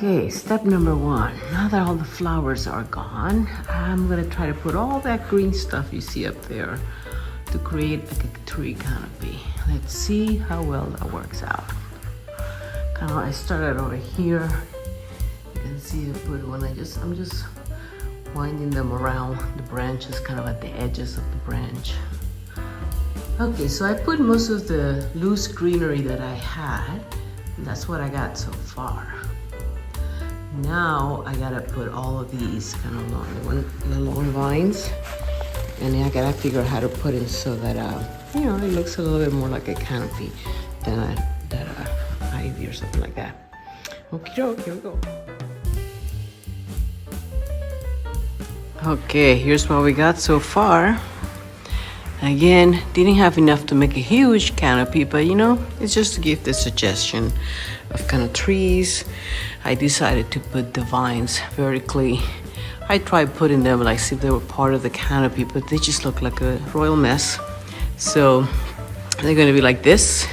Okay, step number one. Now that all the flowers are gone, I'm gonna try to put all that green stuff you see up there to create like a tree canopy. Let's see how well that works out. Kind of, I started over here. You can see I put one. I'm just winding them around the branches, kind of at the edges of the branch. Okay, so I put most of the loose greenery that I had. And that's what I got so far. Now I gotta put all of these kind of long vines, and then I gotta figure out how to put it so that it looks a little bit more like a canopy than ivy or something like that. Okay, here we go. Okay, here's what we got so far. Again, didn't have enough to make a huge canopy, but it's just to give the suggestion of kind of trees. I decided to put the vines vertically. I tried putting them like see if they were part of the canopy, but they just look like a royal mess. So they're gonna be like this.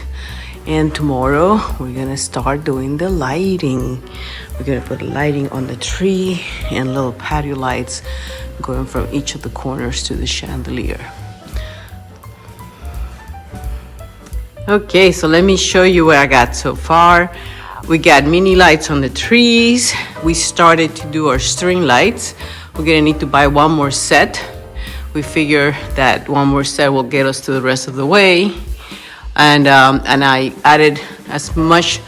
And tomorrow we're gonna start doing the lighting. We're gonna put lighting on the tree and little patio lights going from each of the corners to the chandelier. Okay, so let me show you what I got so far. We got mini lights on the trees. We started to do our string lights. We're gonna need to buy one more set. We figure that one more set will get us to the rest of the way. And I added as much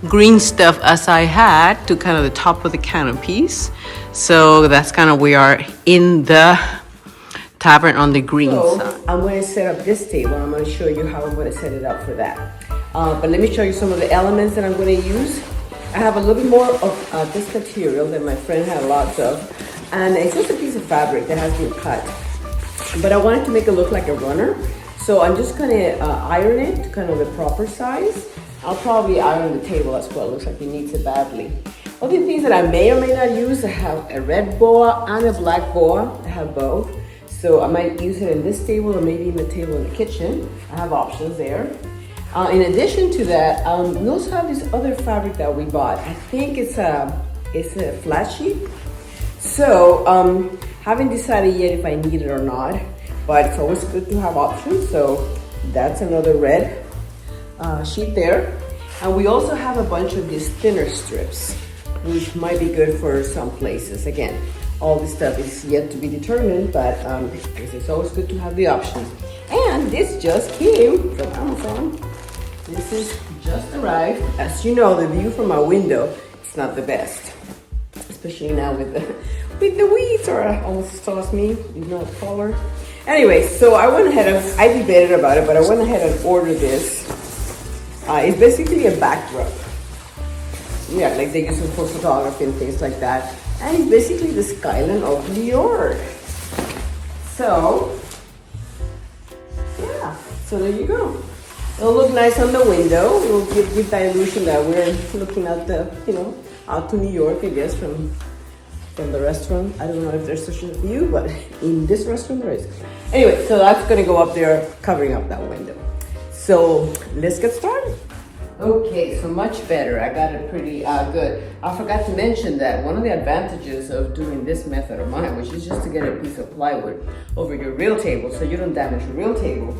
green stuff as I had to kind of the top of the canopies. So that's kind of we are in the Tavern on the green side. I'm going to set up this table. I'm going to show you how I'm going to set it up for that. But let me show you some of the elements that I'm going to use. I have a little bit more of this material that my friend had lots of. And it's just a piece of fabric that has been cut. But I wanted to make it look like a runner. So I'm just going to iron it to kind of the proper size. I'll probably iron the table as well. It looks like it needs it badly. Other things that I may or may not use, I have a red boa and a black boa. I have both. So I might use it in this table or maybe in the table in the kitchen. I have options there. In addition to that, we also have this other fabric that we bought. I think it's a flat sheet. So haven't decided yet if I need it or not, but it's always good to have options. So that's another red sheet there. And we also have a bunch of these thinner strips, which might be good for some places. Again, all this stuff is yet to be determined, but it's always good to have the options. And this just came from Amazon. This is just arrived. As you know, the view from my window is not the best, especially now with the weeds are almost as tall as me, if not taller. Anyway, so I went ahead and I debated about it, but I went ahead and ordered this. It's basically a backdrop. Yeah, like they use it for photography and things like that. And it's basically the skyline of New York. So, yeah, so there you go. It'll look nice on the window. It will give the illusion that we're looking at out to New York, I guess, from the restaurant. I don't know if there's such a view, but in this restaurant there is. Anyway, so that's gonna go up there, covering up that window. So let's get started. Okay, so much better. I got it pretty good. I forgot to mention that one of the advantages of doing this method of mine, which is just to get a piece of plywood over your real table so you don't damage your real table,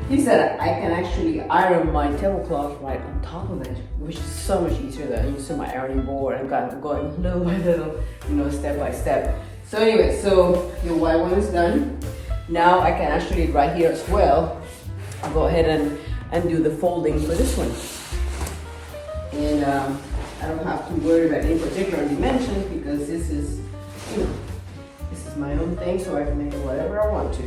is that I can actually iron my tablecloth right on top of it, which is so much easier than using my ironing board and going little by little, step by step. So anyway, so your white one is done. Now I can actually, right here as well, I'll go ahead and do the folding for this one. And I don't have to worry about any particular dimensions because this is my own thing, so I can make it whatever I want to.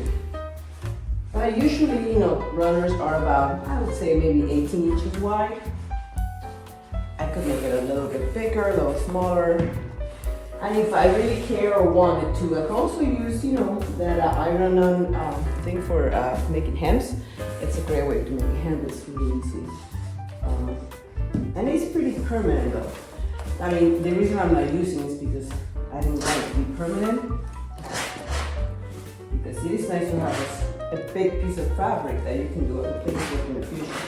But usually, runners are about, I would say maybe 18 inches wide. I could make it a little bit bigger, a little smaller. And if I really care or wanted to, I can also use, that iron-on thing for making hems. It's a great way to make a hem. It's really easy. And it's pretty permanent though. I mean, the reason I'm not using it is because I didn't want it to be permanent. Because it is nice to have a big piece of fabric that you can do other things with in the future.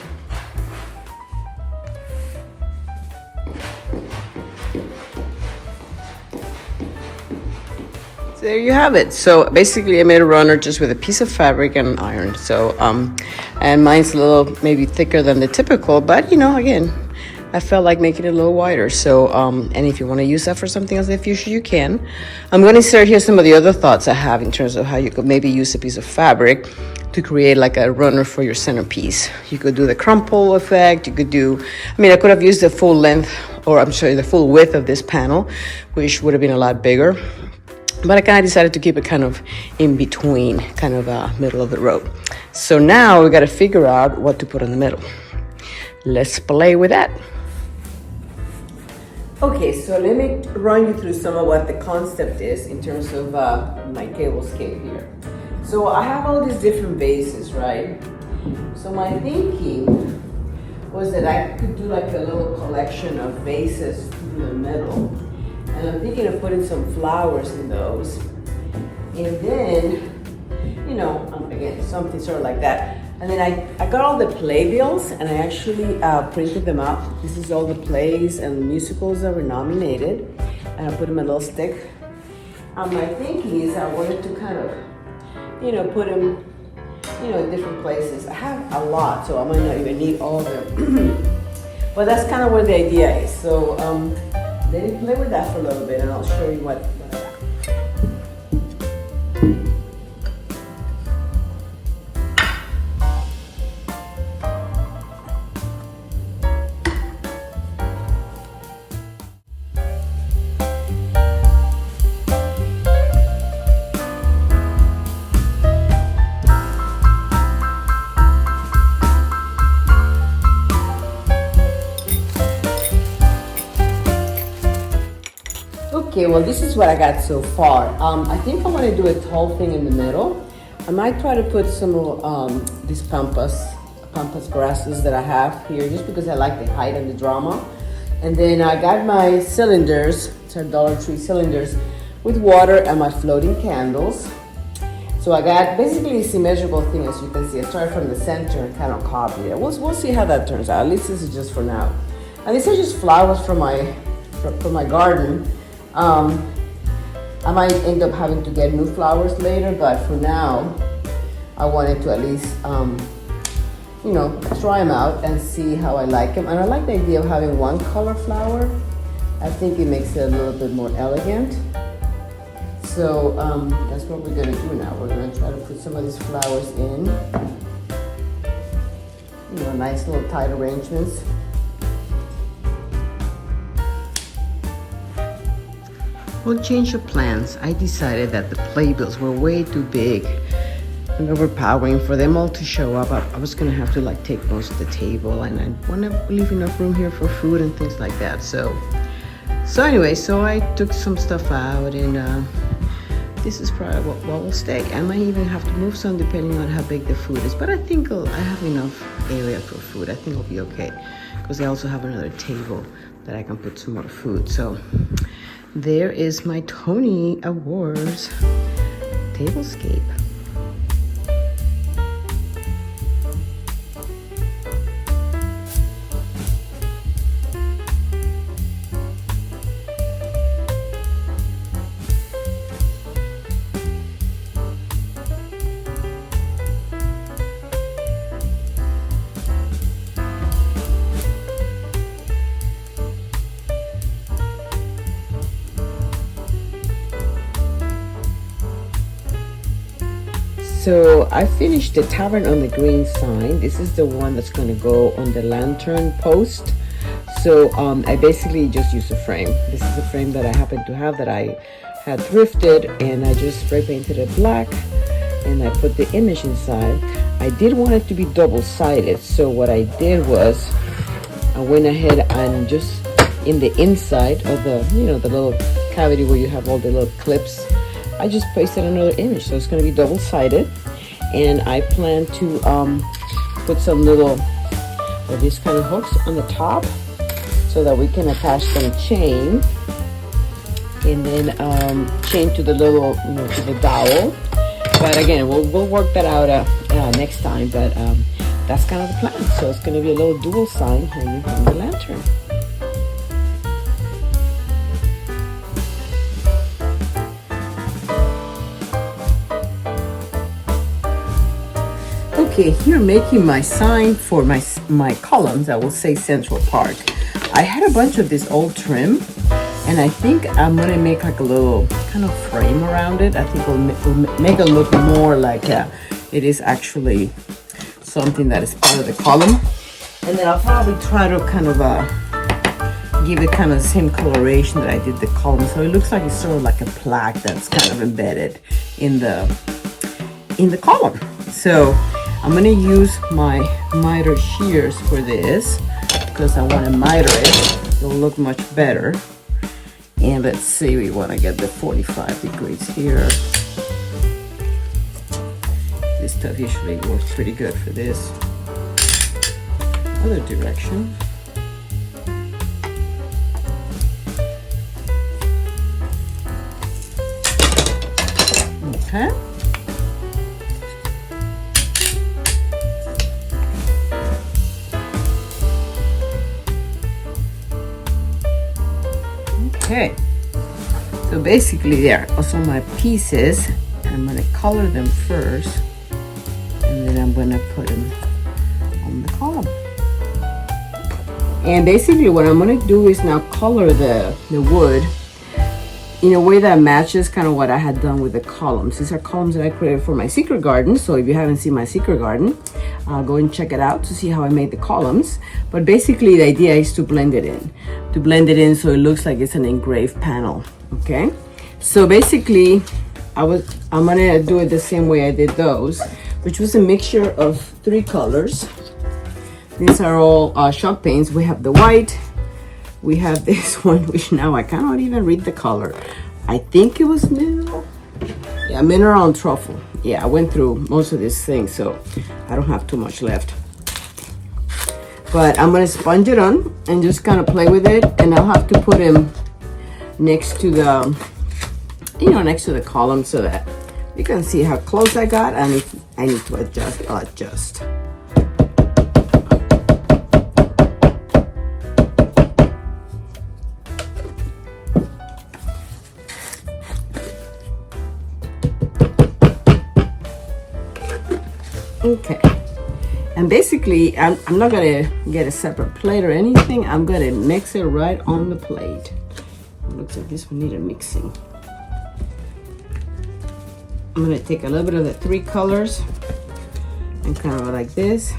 So there you have it. So basically I made a runner just with a piece of fabric and an iron. So, and mine's a little maybe thicker than the typical, but again, I felt like making it a little wider. So, and if you want to use that for something else in the future, you can. I'm going to insert here some of the other thoughts I have in terms of how you could maybe use a piece of fabric to create like a runner for your centerpiece. You could do the crumple effect. You could do, I could have used the full length, or I'm sorry, the full width of this panel, which would have been a lot bigger. But I kind of decided to keep it kind of in between, kind of middle of the road. So now we got to figure out what to put in the middle. Let's play with that. Okay, so let me run you through some of what the concept is in terms of my tablescape here. So I have all these different vases, right? So my thinking was that I could do like a little collection of vases in the middle. And I'm thinking of putting some flowers in those. And then, again, something sort of like that. And then I got all the playbills and I actually printed them out. This is all the plays and musicals that were nominated. And I put them in a little stick. My thinking is I wanted to kind of, put them, in different places. I have a lot, so I might not even need all of them. But that's kind of where the idea is. So let me play with that for a little bit and I'll show you what I got. Okay, well, this is what I got so far. I think I want to do a tall thing in the middle. I might try to put some of these pampas grasses that I have here, just because I like the height and the drama. And then I got my cylinders, they're Dollar Tree cylinders, with water and my floating candles. So I got basically a symmetrical thing, as you can see. I started from the center and kind of copied it. We'll see how that turns out. At least this is just for now. And these are just flowers from my garden. I might end up having to get new flowers later, but for now, I wanted to at least, try them out and see how I like them. And I like the idea of having one color flower. I think it makes it a little bit more elegant. So that's what we're gonna do now. We're gonna try to put some of these flowers in. Nice little tight arrangements. Well, change of plans. I decided that the playbills were way too big and overpowering for them all to show up. I was gonna have to take most of the table, and I want to leave enough room here for food and things like that. So anyway, so I took some stuff out, and this is probably what will stay. I might even have to move some depending on how big the food is, but I think I have enough area for food. I think it'll be okay, because I also have another table that I can put some more food. So there is my Tony Awards tablescape. So I finished the Tavern on the Green sign. This is the one that's going to go on the lantern post. So I basically just used a frame. This is a frame that I happen to have that I had thrifted, and I just spray painted it black, and I put the image inside. I did want it to be double-sided, so what I did was I went ahead and just in the inside of the, the little cavity where you have all the little clips, I just pasted another image. So it's going to be double-sided, and I plan to put some little of these kind of hooks on the top so that we can attach some chain, and then chain to the little, to the dowel. But again, we'll work that out next time. But that's kind of the plan. So it's going to be a little dual sign hanging from the lantern. Okay, here making my sign for my columns that will say Central Park. I had a bunch of this old trim, and I think I'm gonna make like a little kind of frame around it. I think we'll make it look more like it is actually something that is part of the column. And then I'll probably try to kind of give it kind of the same coloration that I did the column, so it looks like it's sort of like a plaque that's kind of embedded in the column. So I'm gonna use my miter shears for this because I want to miter it. It'll look much better. And let's see, we want to get the 45 degrees here. This stuff usually works pretty good for this. Other direction. Okay. Okay. So basically there are also my pieces. I'm going to color them first, and then I'm going to put them on the column. And basically what I'm going to do is now color the wood in a way that matches kind of what I had done with the columns. These are columns that I created for my secret garden. So if you haven't seen my secret garden, go and check it out to see how I made the columns. But basically the idea is to blend it in. To blend it in so it looks like it's an engraved panel, okay? So basically, I'm gonna do it the same way I did those, which was a mixture of 3 colors. These are all chalk paints. We have the white, we have this one, which now I cannot even read the color. I think it was mineral. Yeah, mineral and truffle. Yeah, I went through most of these things, so I don't have too much left. But I'm gonna sponge it on and just kind of play with it, and I'll have to put him next to the, next to the column so that you can see how close I got, and if I need to adjust, I'll adjust. Okay, and basically I'm not gonna get a separate plate or anything. I'm gonna mix it right on the plate. It looks like this one needed mixing. I'm gonna take a little bit of the 3 colors and kind of like this.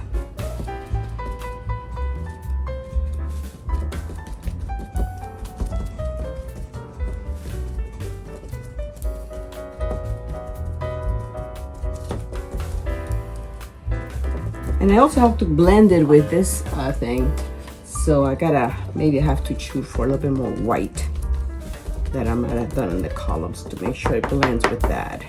And I also have to blend it with this thing. So I gotta maybe have to choose for a little bit more white that I might have done in the columns to make sure it blends with that.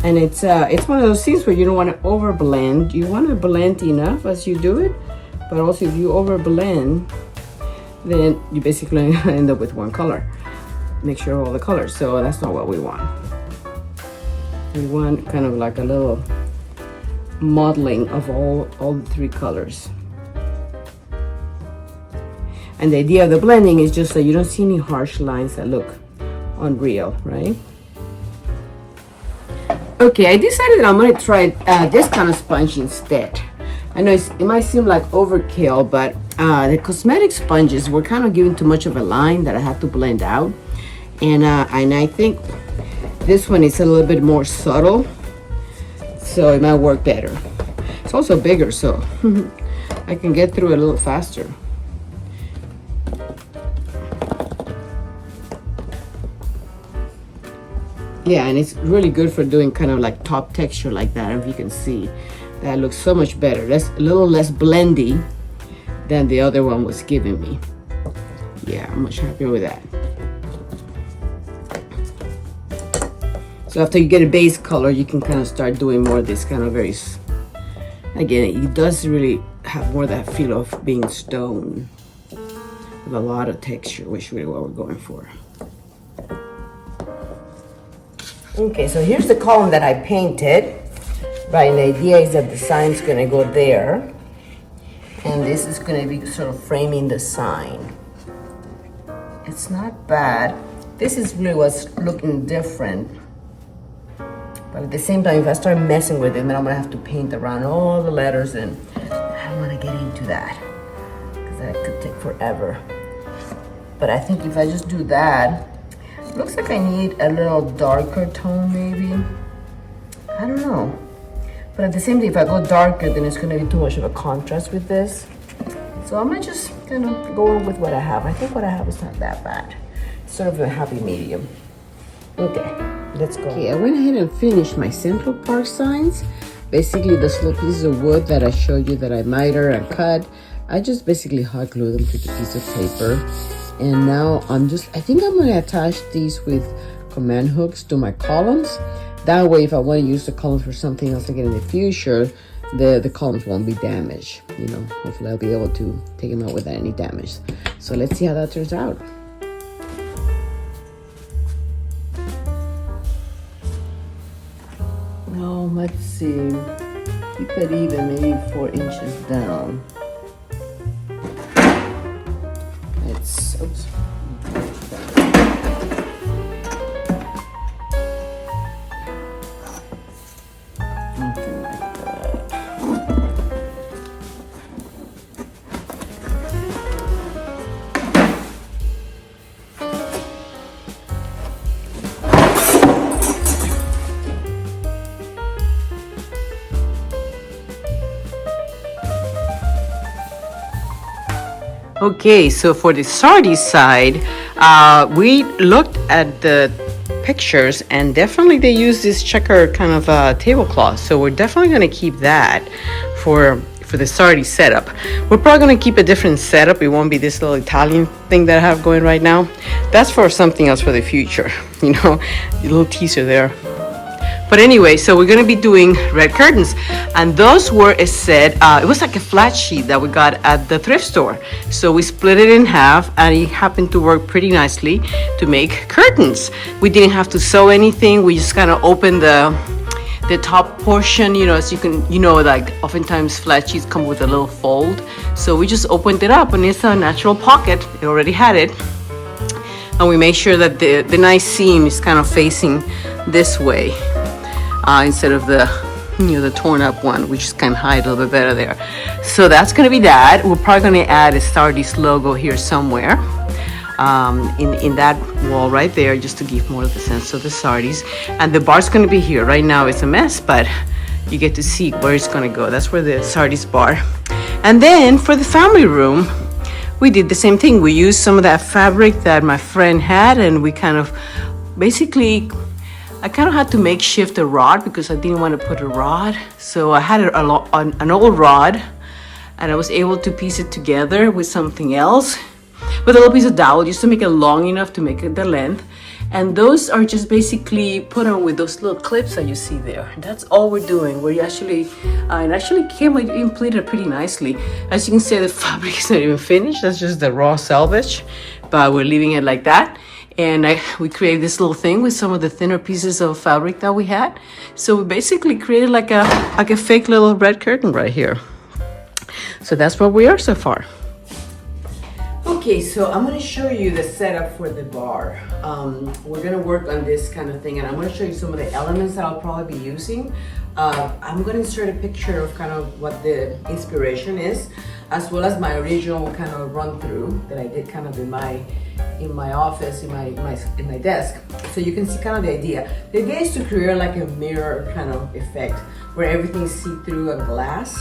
And it's one of those things where you don't want to over blend. You want to blend enough as you do it, but also if you over blend, then you basically end up with one color. Mixture of all the colors, so that's not what we want. We want kind of like a little modeling of all the 3 colors. And the idea of the blending is just so you don't see any harsh lines that look unreal, right? Okay, I decided that I'm gonna try this kind of sponge instead. I know it might seem like overkill, but the cosmetic sponges were kind of giving too much of a line that I had to blend out. And I think this one is a little bit more subtle, so it might work better. It's also bigger, so I can get through it a little faster. Yeah, and it's really good for doing kind of like top texture like that. If you can see, that looks so much better. That's a little less blendy than the other one was giving me. Yeah, I'm much happier with that. So after you get a base color, you can kind of start doing more of this kind of very, again, it does really have more that feel of being stone with a lot of texture, which is really what we're going for. Okay, so here's the column that I painted. Right, and the idea is that the sign's gonna go there, and this is gonna be sort of framing the sign. It's not bad. This is really what's looking different. But at the same time, if I start messing with it, then I'm gonna have to paint around all the letters, and I don't wanna get into that because that could take forever. But I think if I just do that, it looks like I need a little darker tone maybe. I don't know. But at the same time, if I go darker, then it's gonna be too much of a contrast with this. So I'm gonna just kind of go with what I have. I think what I have is not that bad. It's sort of a happy medium. Okay, let's go. Okay, I went ahead and finished my Central Park signs. Basically, the little pieces of wood that I showed you that I mitered and cut, I just basically hot glue them to the piece of paper. And now I think I'm gonna attach these with command hooks to my columns. That way, if I want to use the columns for something else again in the future, the columns won't be damaged. You know, hopefully I'll be able to take them out without any damage. So let's see how that turns out. Now, let's see. Keep it even, maybe 4 inches down. Oops. Okay, so for the sardi side, we looked at the pictures and definitely they use this checker kind of tablecloth. So we're definitely going to keep that for the sardi setup. We're probably going to keep a different setup. It won't be this little Italian thing that I have going right now. That's for something else for the future, you know, a little teaser there. But anyway, so we're gonna be doing red curtains, and those were a set. It was like a flat sheet that we got at the thrift store. So we split it in half, and it happened to work pretty nicely to make curtains. We didn't have to sew anything. We just kind of opened the top portion, you know, as you can, you know, like oftentimes flat sheets come with a little fold. So we just opened it up, and it's a natural pocket. It already had it, and we made sure that the nice seam is kind of facing this way. Instead of the, you know, the torn up one, which kind of hide a little bit better there. So that's gonna be that. We're probably gonna add a Stardust logo here somewhere in that wall right there, just to give more of the sense of the Sardis. And the bar's gonna be here. Right now it's a mess, but you get to see where it's gonna go. That's where the Sardis bar. And then for the family room, we did the same thing. We used some of that fabric that my friend had, and we kind of basically, I kind of had to makeshift a rod because I didn't want to put a rod. So I had an old rod, and I was able to piece it together with something else, with a little piece of dowel, just to make it long enough to make it the length. And those are just basically put on with those little clips that you see there. That's all we're doing. It actually came completed pretty nicely. As you can see, the fabric is not even finished. That's just the raw selvage, but we're leaving it like that. And we created this little thing with some of the thinner pieces of fabric that we had. So we basically created like a fake little red curtain right here. So that's where we are so far. Okay, so I'm gonna show you the setup for the bar. We're gonna work on this kind of thing, and I'm gonna show you some of the elements that I'll probably be using. I'm gonna insert a picture of kind of what the inspiration is, as well as my original kind of run through that I did kind of in my office, in my desk, so you can see kind of the idea. The idea is to create like a mirror kind of effect where everything is see-through and glass,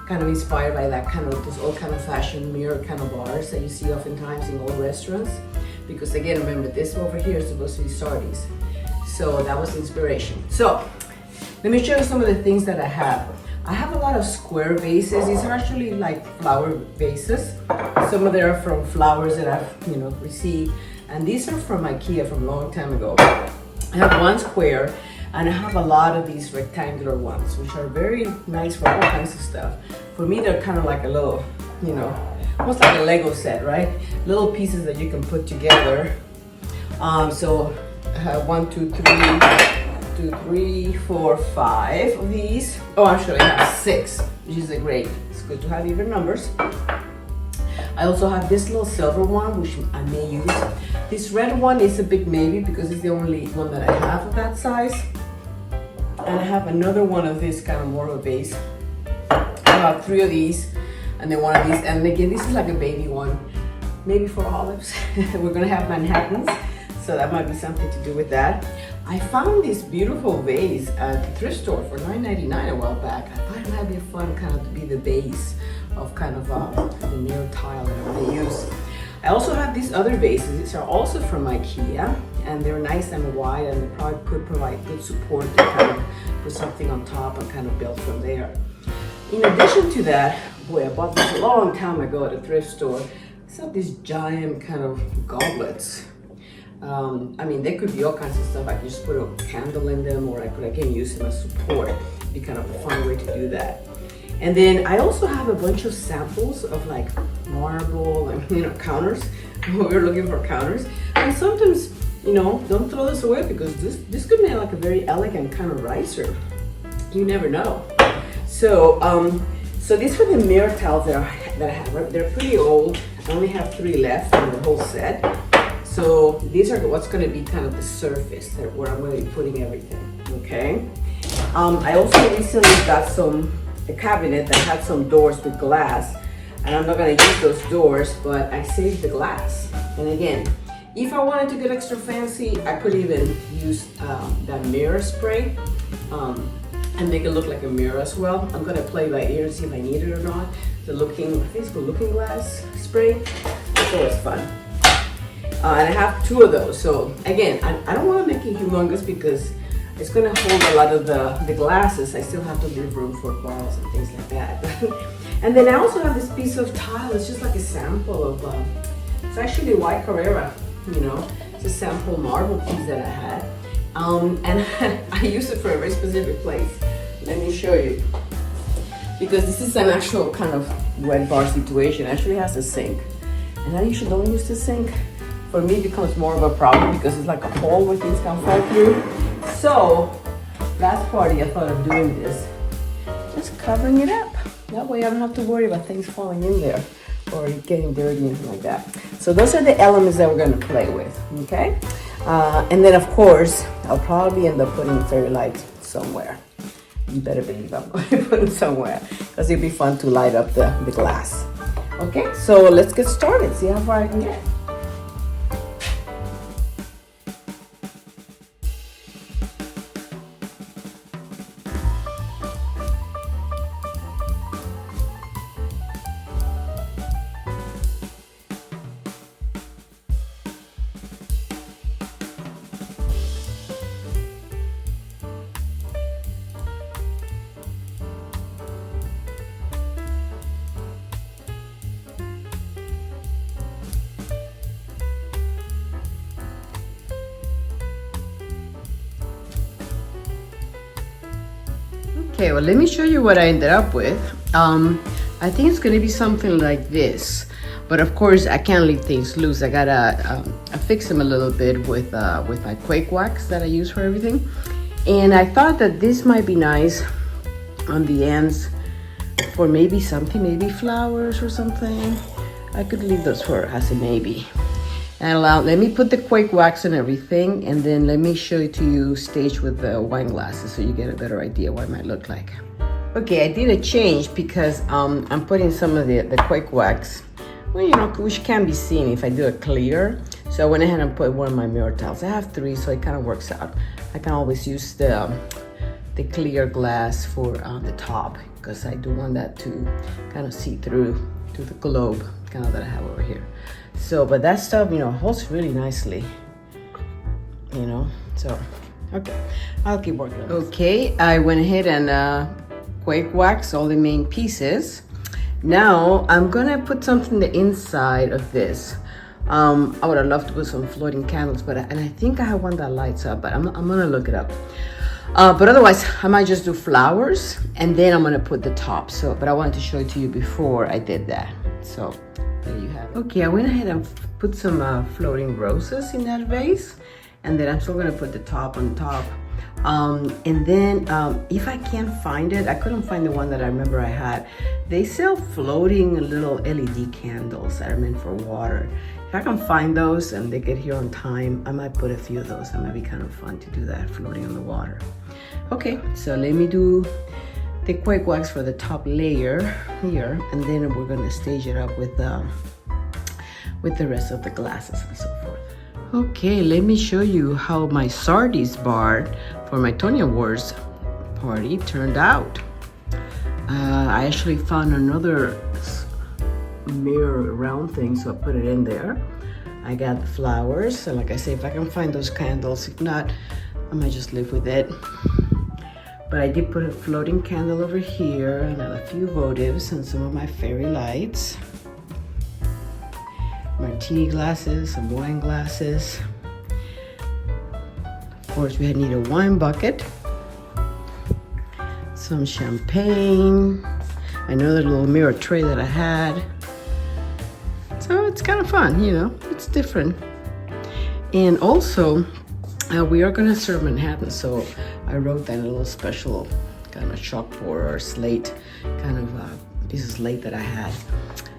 kind of inspired by that kind of those old kind of fashion mirror kind of bars that you see oftentimes in old restaurants. Because again, remember, this over here is supposed to be Sardis, so that was the inspiration. So let me show you some of the things that I have. I have a lot of square vases. These are actually like flower vases. Some of them are from flowers that I've, you know, received. And these are from IKEA from a long time ago. I have one square, and I have a lot of these rectangular ones, which are very nice for all kinds of stuff. For me, they're kind of like a little, you know, almost like a Lego set, right? Little pieces that you can put together. So I have 1, 2, 3, 4, 5 of these. Oh, actually I have 6, which is great. It's good to have even numbers. I also have this little silver one, which I may use. This red one is a big maybe because it's the only one that I have of that size. And I have another one of this kind of more of a base. I have 3 of these and then 1 of these. And again, this is like a baby one, maybe for olives. We're gonna have Manhattans, so that might be something to do with that. I found this beautiful vase at the thrift store for $9.99 a while back. I thought it might be fun kind of to be the base of kind of the mirror tile that I'm gonna use. I also have these other vases. These are also from IKEA, and they're nice and wide, and they probably could provide good support to kind of put something on top and kind of build from there. In addition to that, boy, I bought this a long time ago at a thrift store. It's like these giant kind of goblets. I mean, they could be all kinds of stuff. I could just put a candle in them, or I could again use them as support. It'd be kind of a fun way to do that. And then I also have a bunch of samples of like marble and counters. We're looking for counters. And sometimes, don't throw this away because this could make like a very elegant kind of riser. You never know. So so these are the mirror tiles that I have. They're pretty old. I only have 3 left in the whole set. So these are what's going to be kind of the surface where I'm going to be putting everything, okay? I also recently got a cabinet that had some doors with glass, and I'm not going to use those doors, but I saved the glass. And again, if I wanted to get extra fancy, I could even use that mirror spray and make it look like a mirror as well. I'm going to play by ear and see if I need it or not. I think it's called looking glass spray. It's always fun. And I have 2 of those. So again, I don't want to make it humongous because it's going to hold a lot of the glasses. I still have to leave room for bottles and things like that. And then I also have this piece of tile. It's just like a sample of, it's actually white Carrera, It's a sample marble piece that I had. And I use it for a very specific place. Let me show you. Because this is an actual kind of wet bar situation. It actually has a sink. And I usually don't use the sink. For me, it becomes more of a problem because it's like a hole where things can fall through. So, last party, I thought of doing this. Just covering it up. That way I don't have to worry about things falling in there or getting dirty or anything like that. So those are the elements that we're going to play with, okay? And then, of course, I'll probably end up putting fairy lights somewhere. You better believe I'm going to put it somewhere because it'd be fun to light up the glass. Okay, so let's get started. See how far I can get. Okay, well, let me show you what I ended up with. I think it's gonna be something like this, but of course I can't leave things loose. I gotta fix them a little bit with my quake wax that I use for everything. And I thought that this might be nice on the ends for maybe something, maybe flowers or something. I could leave those for as a maybe. And let me put the quake wax and everything, and then let me show it to you staged with the wine glasses so you get a better idea what it might look like. Okay, I did a change because I'm putting some of the quake wax, well, which can be seen if I do a clear. So I went ahead and put one of my mirror tiles. I have 3, so it kind of works out. I can always use the clear glass for the top because I do want that to kind of see through to the globe kind of that I have over here. So, but that stuff, holds really nicely, so, okay, I'll keep working on this. Okay, I went ahead and quake wax all the main pieces. Now, I'm gonna put something the inside of this. I would have loved to put some floating candles, and I think I have one that lights up, but I'm gonna look it up. But otherwise, I might just do flowers, and then I'm gonna put the top. So, but I wanted to show it to you before I did that. So, there you have it. Okay, I went ahead and put some floating roses in that vase, and then I'm still gonna put the top on top. And then if I can't find it, I couldn't find the one that I remember I had. They sell floating little LED candles that are meant for water. If I can find those and they get here on time, I might put a few of those. That might be kind of fun to do that, floating on the water. Okay, so let me do the quake wax for the top layer here, and then we're gonna stage it up with the rest of the glasses and so forth. Okay, let me show you how my Sardis bar for my Tony Awards party turned out. I actually found another mirror round thing, so I put it in there. I got the flowers, and like I say, if I can find those candles, if not, I might just live with it. But I did put a floating candle over here, and a few votives and some of my fairy lights. Martini glasses, some wine glasses. Of course, we need a wine bucket, some champagne, another little mirror tray that I had. So it's kind of fun, you know, it's different. And also, we are gonna serve Manhattan, so I wrote that in a little special kind of chalkboard or slate, kind of piece of slate that I had.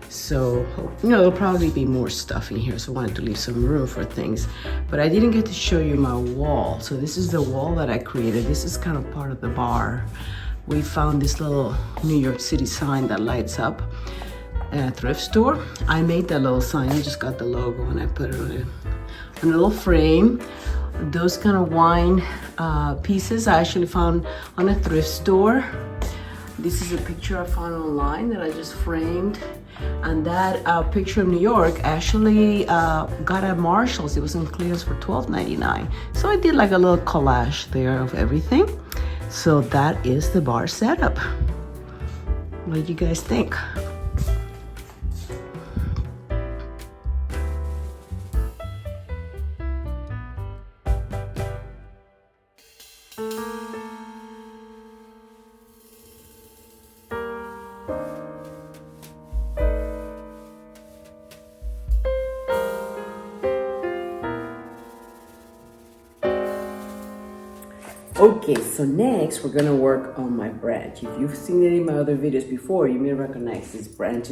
So, you know, there'll probably be more stuff in here, so I wanted to leave some room for things. But I didn't get to show you my wall. So this is the wall that I created. This is kind of part of the bar. We found this little New York City sign that lights up at a thrift store. I made that little sign. I just got the logo and I put it on a little frame. Those kind of wine pieces I actually found on a thrift store. This is a picture I found online that I just framed. And that picture of New York actually got at Marshall's. It was in clearance for $12.99. So I did like a little collage there of everything. So that is the bar setup. What do you guys think? Okay, so next we're gonna work on my branch. If you've seen any of my other videos before, you may recognize this branch.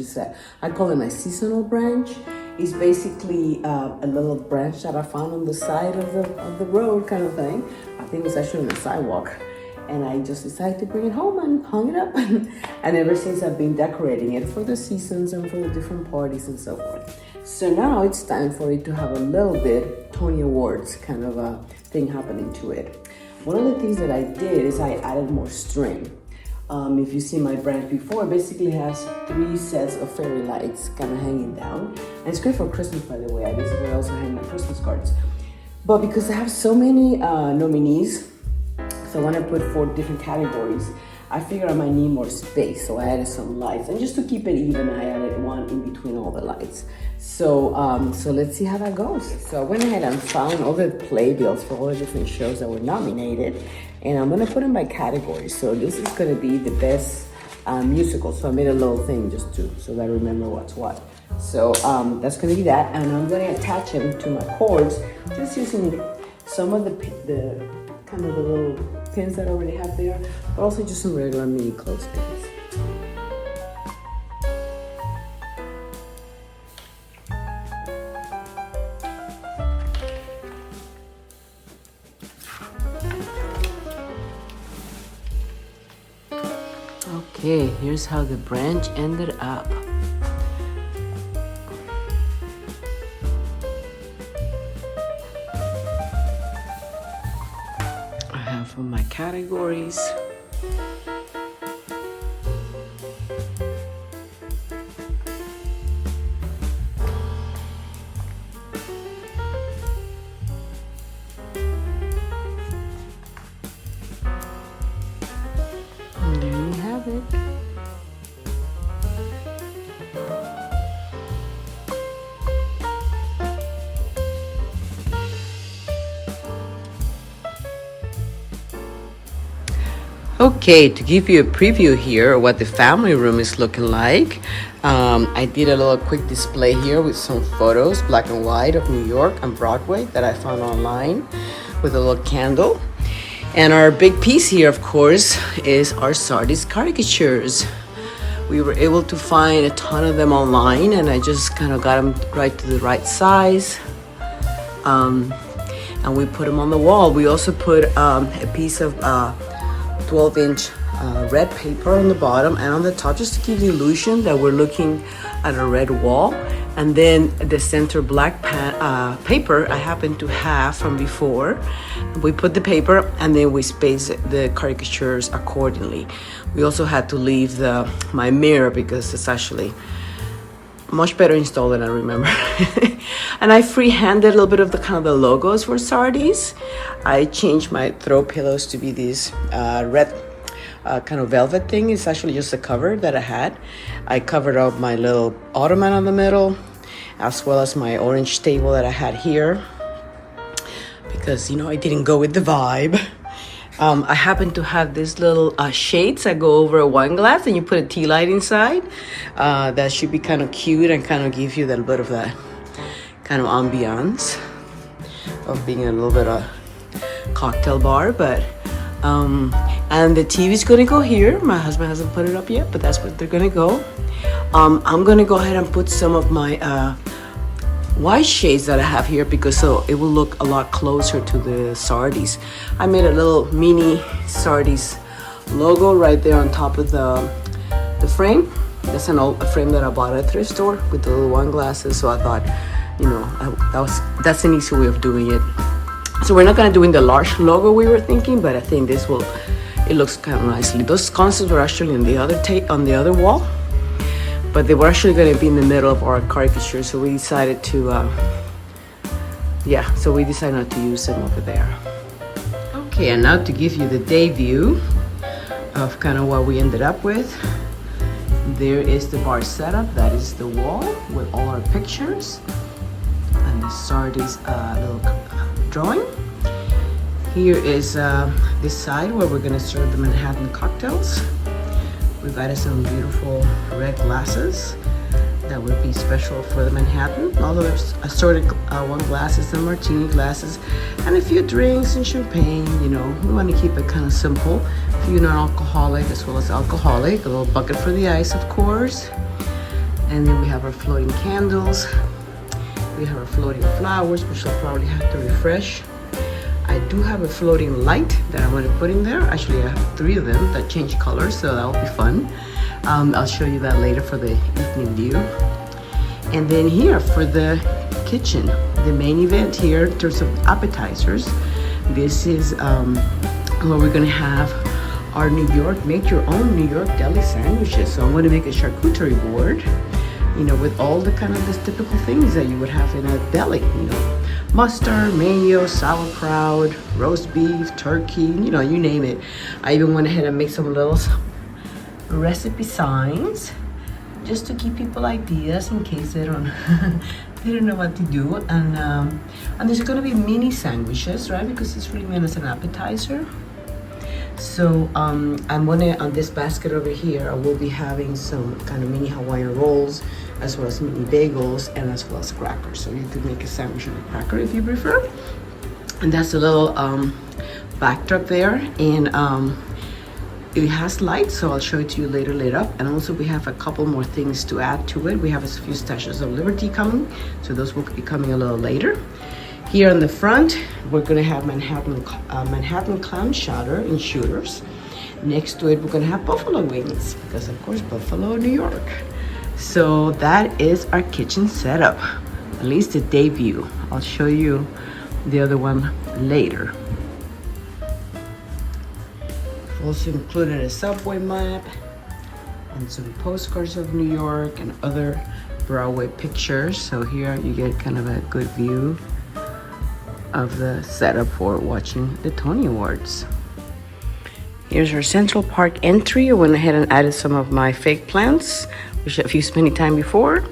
I call it my seasonal branch. It's basically a little branch that I found on the side of the road kind of thing. I think it's actually on the sidewalk. And I just decided to bring it home and hung it up. And ever since I've been decorating it for the seasons and for the different parties and so forth. So now it's time for it to have a little bit Tony Awards kind of a thing happening to it. One of the things that I did is I added more string. If you see my branch before, it basically has 3 sets of fairy lights kind of hanging down. And it's great for Christmas, by the way. I basically also hang my Christmas cards. But because I have so many nominees, so when I put 4 different categories, I figured I might need more space. So I added some lights. And just to keep it even, I added one in between all the lights. So let's see how that goes. So I went ahead and found all the playbills for all the different shows that were nominated, and I'm gonna put them by category. So this is gonna be the best musical. So I made a little thing just so that I remember what's what. So that's gonna be that, and I'm gonna attach them to my cords, just using some of the kind of the little pins that I already have there, but also just some regular mini clothespins. Okay, here's how the branch ended up. I have for my categories. And there you have it. Okay, to give you a preview here of what the family room is looking like, I did a little quick display here with some photos, black and white, of New York and Broadway that I found online with a little candle. And our big piece here, of course, is our sardines caricatures. We were able to find a ton of them online, and I just kind of got them right to the right size. And we put them on the wall. We also put a piece of 12-inch red paper on the bottom and on the top, just to give the illusion that we're looking at a red wall. And then the center black paper I happen to have from before. We put the paper and then we spaced the caricatures accordingly. We also had to leave my mirror because it's actually much better installed than I remember. And I freehanded a little bit of the kind of the logos for Sardis. I changed my throw pillows to be these red kind of velvet thing. It's actually just a cover that I had. I covered up my little ottoman on the middle, as well as my orange table that I had here, because, you know, I didn't go with the vibe. I happen to have these little shades that go over a wine glass, and you put a tea light inside. That should be kind of cute and kind of give you that bit of that kind of ambiance of being a little bit of cocktail bar. But and the TV is gonna go here. My husband hasn't put it up yet, but that's where they're gonna go. I'm gonna go ahead and put some of my white shades that I have here, because so it will look a lot closer to the Sardis. I made a little mini Sardis logo right there on top of the frame. That's a frame that I bought at a thrift store with the little wine glasses. So I thought, you know, that's an easy way of doing it. So we're not gonna do in the large logo we were thinking, but I think this will, it looks kind of nicely. Those concepts were actually on the other wall, but they were actually going to be in the middle of our caricature, so we decided to not to use them over there. Okay, and now to give you the day view of kind of what we ended up with. There is the bar setup. That is the wall with all our pictures and the Sardis little drawing. Here is this side where we're going to serve the Manhattan cocktails. We've added some beautiful red glasses that would be special for the Manhattan. All those assorted wine glasses and martini glasses, and a few drinks and champagne. You know, we want to keep it kind of simple. A few non-alcoholic as well as alcoholic. A little bucket for the ice, of course. And then we have our floating candles. We have our floating flowers, which I'll probably have to refresh. I do have a floating light that I'm going to put in there. Actually, I have 3 of them that change colors, so that'll be fun. I'll show you that later for the evening view. And then here for the kitchen, the main event here in terms of appetizers. This is where we're going to have our make your own New York deli sandwiches. So I'm going to make a charcuterie board, you know, with all the kind of the typical things that you would have in a deli, you know. Mustard, mayo, sauerkraut, roast beef, turkey, you know, you name it. I even went ahead and made some little recipe signs just to give people ideas in case they don't they don't know what to do. And there's gonna be mini sandwiches, right? Because it's really meant as an appetizer. So I'm gonna, on this basket over here, I will be having some kind of mini Hawaiian rolls, as well as mini bagels, and as well as crackers. So you could make a sandwich with a cracker if you prefer. And that's a little backdrop there, and it has lights, so I'll show it to you later lit up. And also we have a couple more things to add to it. We have a few Stashes of Liberty coming, so those will be coming a little later. Here on the front, we're gonna have Manhattan clam chowder in shooters. Next to it, we're gonna have buffalo wings, because of course, Buffalo, New York. So that is our kitchen setup, at least the day view. I'll show you the other one later. Also included a subway map and some postcards of New York and other Broadway pictures. So here you get kind of a good view of the setup for watching the Tony Awards. Here's our Central Park entry. I went ahead and added some of my fake plants, which I've used many times before,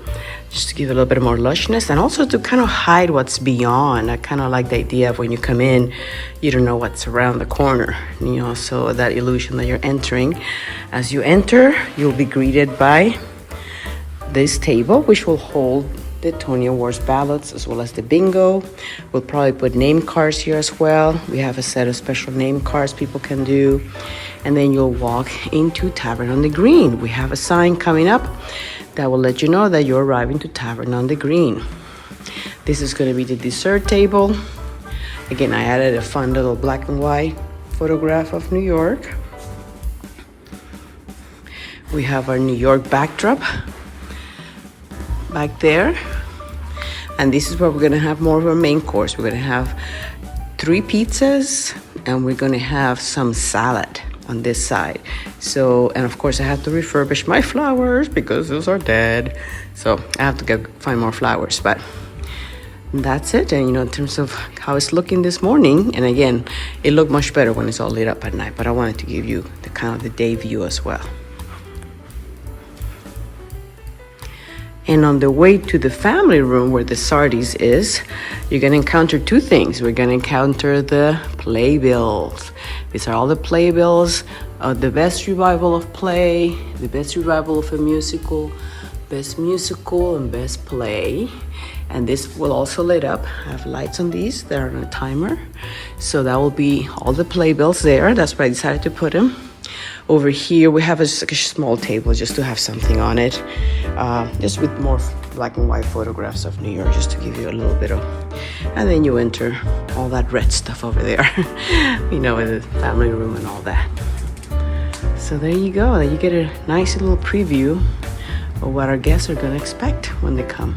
just to give it a little bit more lushness, and also to kind of hide what's beyond. I kind of like the idea of when you come in, you don't know what's around the corner, you know, so that illusion that you're entering. As you enter, you'll be greeted by this table, which will hold the Tony Awards ballots as well as the bingo. We'll probably put name cards here as well. We have a set of special name cards people can do. And then you'll walk into Tavern on the Green. We have a sign coming up that will let you know that you're arriving to Tavern on the Green. This is going to be the dessert table. Again, I added a fun little black and white photograph of New York. We have our New York backdrop back there. And this is where we're gonna have more of our main course. We're gonna have 3 pizzas and we're gonna have some salad on this side. So, and of course I have to refurbish my flowers because those are dead. So I have to go find more flowers, but that's it. And in terms of how it's looking this morning, and again, it looked much better when it's all lit up at night, but I wanted to give you the kind of the day view as well. And on the way to the family room where the Sardis is, you're gonna encounter 2 things. We're gonna encounter the playbills. These are all the playbills, the best revival of play, the best revival of a musical, best musical, and best play. And this will also light up. I have lights on these that are on a timer. So that will be all the playbills there. That's where I decided to put them. Over here, we have a small table just to have something on it. Just with more black and white photographs of New York, just to give you a little bit of... And then you enter all that red stuff over there, with the family room and all that. So there you go. You get a nice little preview of what our guests are going to expect when they come.